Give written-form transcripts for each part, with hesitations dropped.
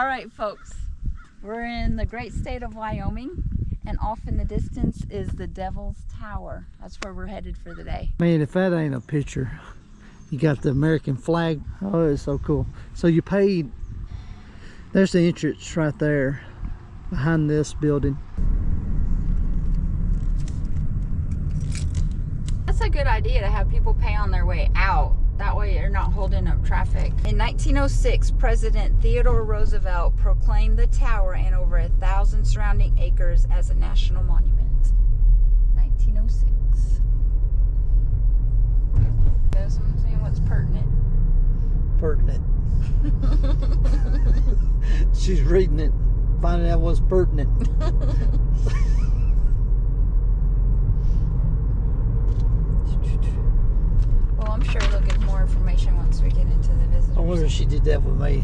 All right, folks, we're in the great state of Wyoming, and off in the distance is the Devil's Tower. That's where we're headed for the day. Man, if that ain't a picture. You got the American flag. Oh, it's so cool. So you paid, there's the entrance right there behind this building. That's a good idea to have people pay on their way out. That way you're not holding up traffic. In 1906, President Theodore Roosevelt proclaimed the tower and over 1,000 surrounding acres as a national monument. 1906. That's what I'm saying, what's pertinent. Pertinent. She's reading it, finding out what's pertinent. Well, I'm sure they'll give more information once we get into the visitors. I wonder if she did that with me.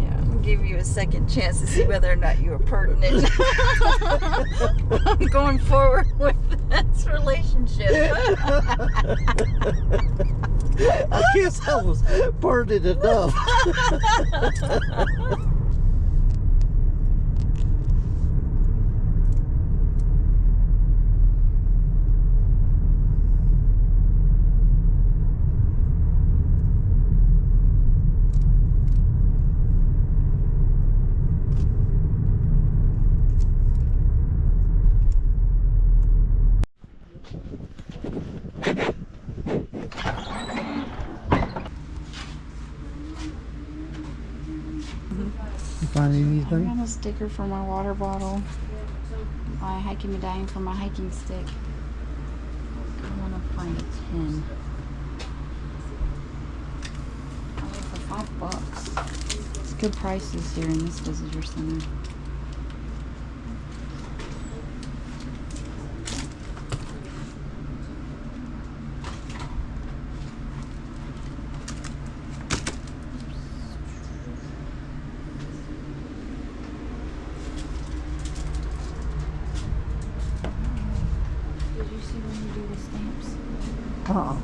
Yeah, I'll give you a second chance to see whether or not you were pertinent. I'm going forward with this relationship. I guess I was pertinent enough. Find anything? I got a sticker for my water bottle. My hiking medallion for my hiking stick. I want to find a tin. Probably for $5. It's good prices here in this visitor center. Uh-uh.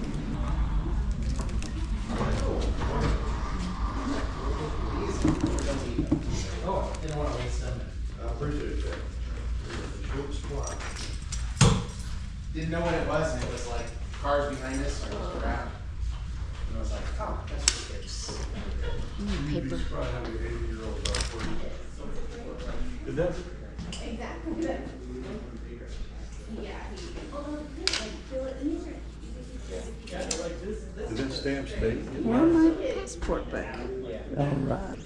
Didn't know what it was, and it was like cars behind us, or it was around. And I was like, oh, that's just it. Paper. Did that? Did that stamp stay? Where's my passport book? All right.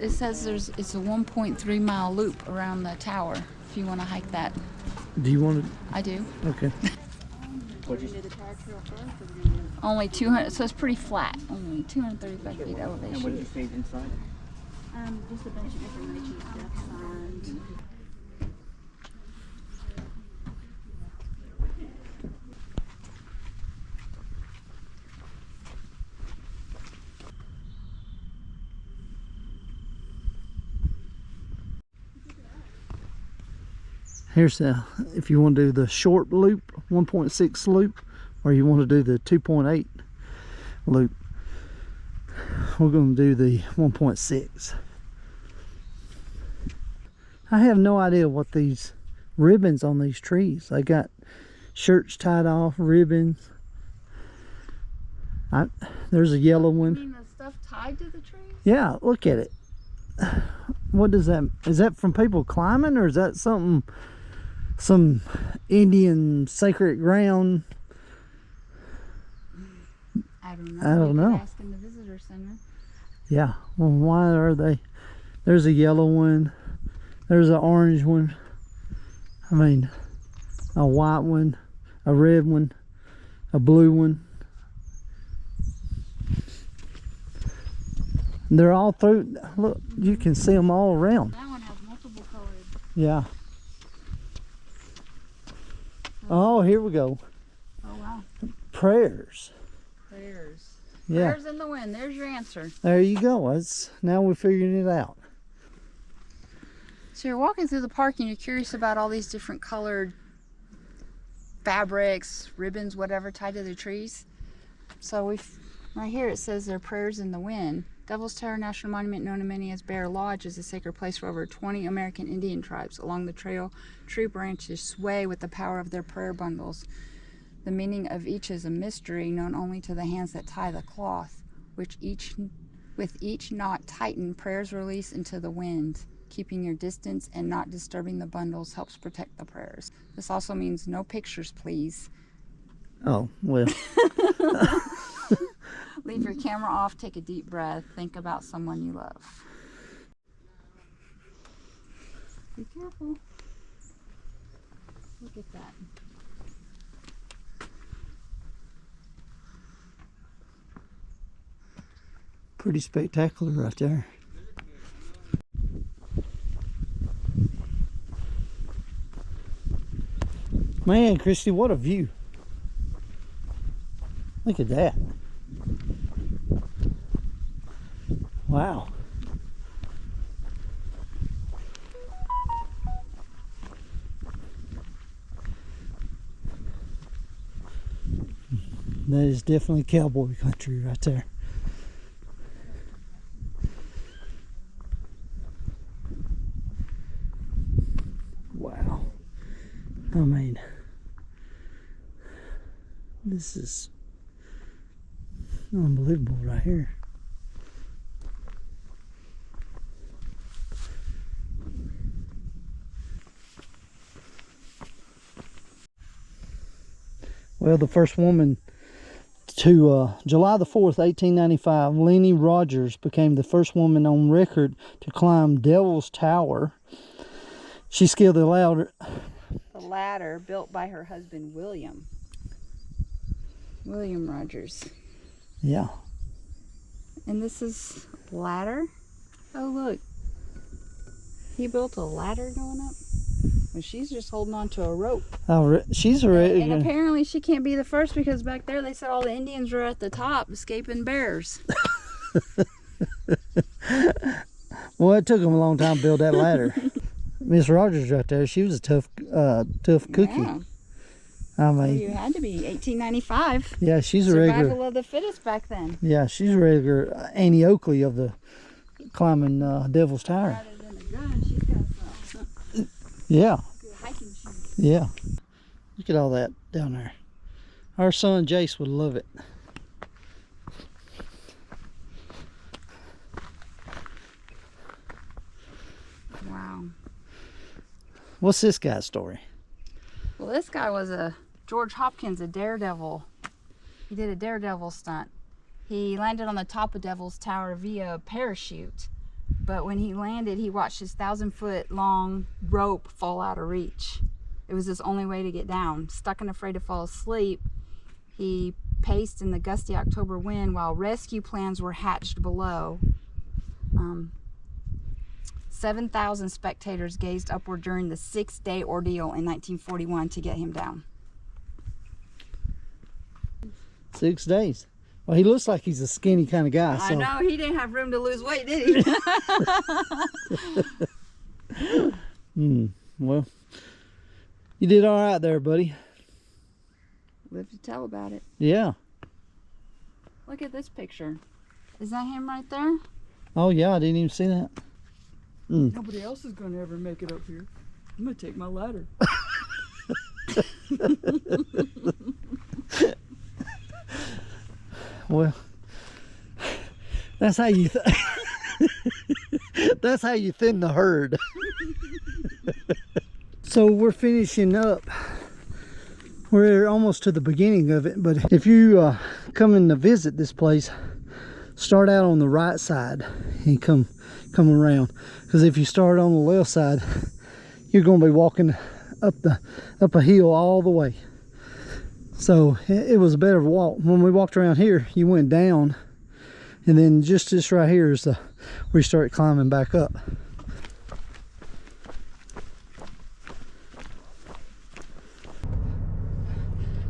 It says it's a 1.3 mile loop around the tower. If you want to hike that, Do you want to? I do. Okay. Only 200, so it's pretty flat. Only 235 feet elevation. What did you see inside? Just a bunch of information stuff. Here's the, if you want to do the short loop, 1.6 loop, or you want to do the 2.8 loop. We're going to do the 1.6. I have no idea what these ribbons on these trees. They got shirts tied off, ribbons. There's a yellow one. You mean the stuff tied to the trees? Yeah, look at it. What does that, is that from people climbing, or is that something, some Indian sacred ground? I don't know. I don't know. Ask in the visitor center. Yeah, well, why are they? There's a yellow one, there's an orange one, I mean, a white one, a red one, a blue one. They're all through, look, you can see them all around. That one has multiple colors. Yeah. Oh, here we go. Oh, wow. Prayers. Prayers. Yeah. Prayers in the wind. There's your answer. There you go. That's, now we're figuring it out. So you're walking through the park and you're curious about all these different colored fabrics, ribbons, whatever, tied to the trees. So right here it says their prayers in the wind. Devil's Tower National Monument, known to many as Bear Lodge, is a sacred place for over 20 American Indian tribes. Along the trail, tree branches sway with the power of their prayer bundles. The meaning of each is a mystery known only to the hands that tie the cloth, with each knot tightened, prayers release into the wind. Keeping your distance and not disturbing the bundles helps protect the prayers. This also means no pictures, please. Oh, well. Leave your camera off, take a deep breath, think about someone you love. Be careful. Look at that. Pretty spectacular right there. Man, Christy, what a view. Look at that. Wow. That is definitely cowboy country right there. Wow. I mean, this is unbelievable right here. Well, the first woman to July the 4th, 1895, Lenny Rogers became the first woman on record to climb Devil's Tower. She scaled the ladder built by her husband William Rogers. Yeah. And this is a ladder. Oh, look. He built a ladder going up. Well, she's just holding on to a rope. Oh, she's ready. And apparently she can't be the first because back there they said all the Indians were at the top escaping bears. Well, it took them a long time to build that ladder. Miss Rogers right there, she was a tough cookie. Yeah. I Well, mean, you had to be 1895. yeah, she's a regular. Survival of the fittest back then. Yeah, she's a regular Annie Oakley of the climbing Devil's Tower. Rather than a gun, she's got some Yeah, good hiking shoes. yeah. Look at all that down there. Our son Jace would love it. Wow. What's this guy's story? Well, this guy was George Hopkins, a daredevil. He did a daredevil stunt. He landed on the top of Devil's Tower via parachute. But when he landed, he watched his 1,000-foot long rope fall out of reach. It was his only way to get down. Stuck and afraid to fall asleep, he paced in the gusty October wind while rescue plans were hatched below. 7,000 spectators gazed upward during the 6-day ordeal in 1941 to get him down. 6 days. Well, he looks like he's a skinny kind of guy. I So. know, he didn't have room to lose weight, did he? Well, you did all right there, buddy. Live to tell about it. Yeah. Look at this picture. Is that him right there? Oh, yeah, I didn't even see that. Nobody else is going to ever make it up here. I'm going to take my ladder. Well, that's how you that's how you thin the herd. So we're finishing up. We're almost to the beginning of it, but if you come in to visit this place, start out on the right side and come around, because if you start on the left side, you're going to be walking up a hill all the way. So it was a better walk. When we walked around here, you went down, and then just this right here is where you start climbing back up.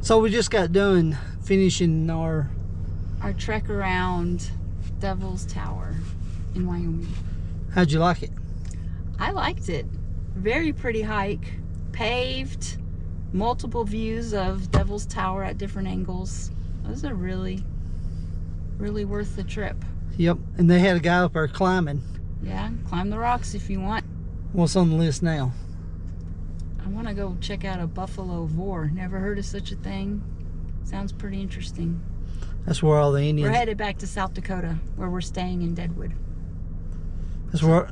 So we just got done finishing our trek around Devil's Tower in Wyoming. How'd you like it? I liked it. Very pretty hike. Paved. Multiple views of Devil's Tower at different angles. It was a really Really worth the trip. Yep, and they had a guy up there climbing. Yeah, climb the rocks if you want. What's on the list now? I want to go check out a buffalo vor. Never heard of such a thing. Sounds pretty interesting. That's where all the Indians... We're headed back to South Dakota, where we're staying in Deadwood. That's where...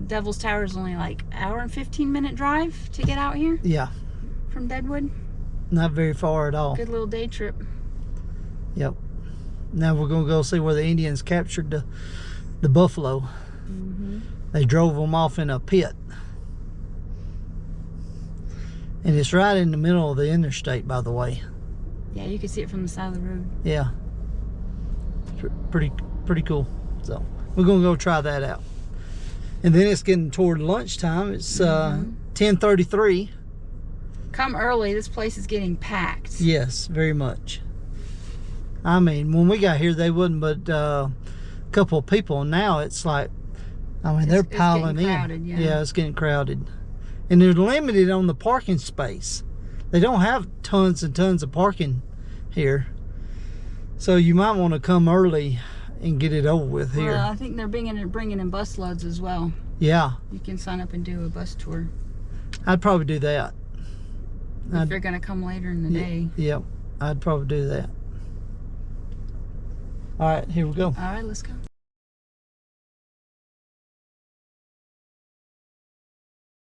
Devil's Tower is only like hour and 15-minute drive to get out here Yeah, from Deadwood. not very far at all. Good little day trip. Yep. Now we're going to go see where the Indians captured the buffalo. Mm-hmm. They drove them off in a pit. And it's right in the middle of the interstate, by the way. Yeah, you can see it from the side of the road. Yeah. Pretty cool. So we're going to go try that out. And then it's getting toward lunchtime. It's 10:33. Come early. This place is getting packed. Yes, very much. I mean, when we got here, they wasn't but a couple of people. Now it's like, I mean, they're piling getting crowded, in. yeah. It's getting crowded. And they're limited on the parking space. They don't have tons and tons of parking here. So you might want to come early and get it over with here. Well, I think they're bringing in bus loads as well. Yeah, You can sign up and do a bus tour I'd probably do that. if you're going to come later in the day. Yep, I'd probably do that. All right, here we go. All right, let's go.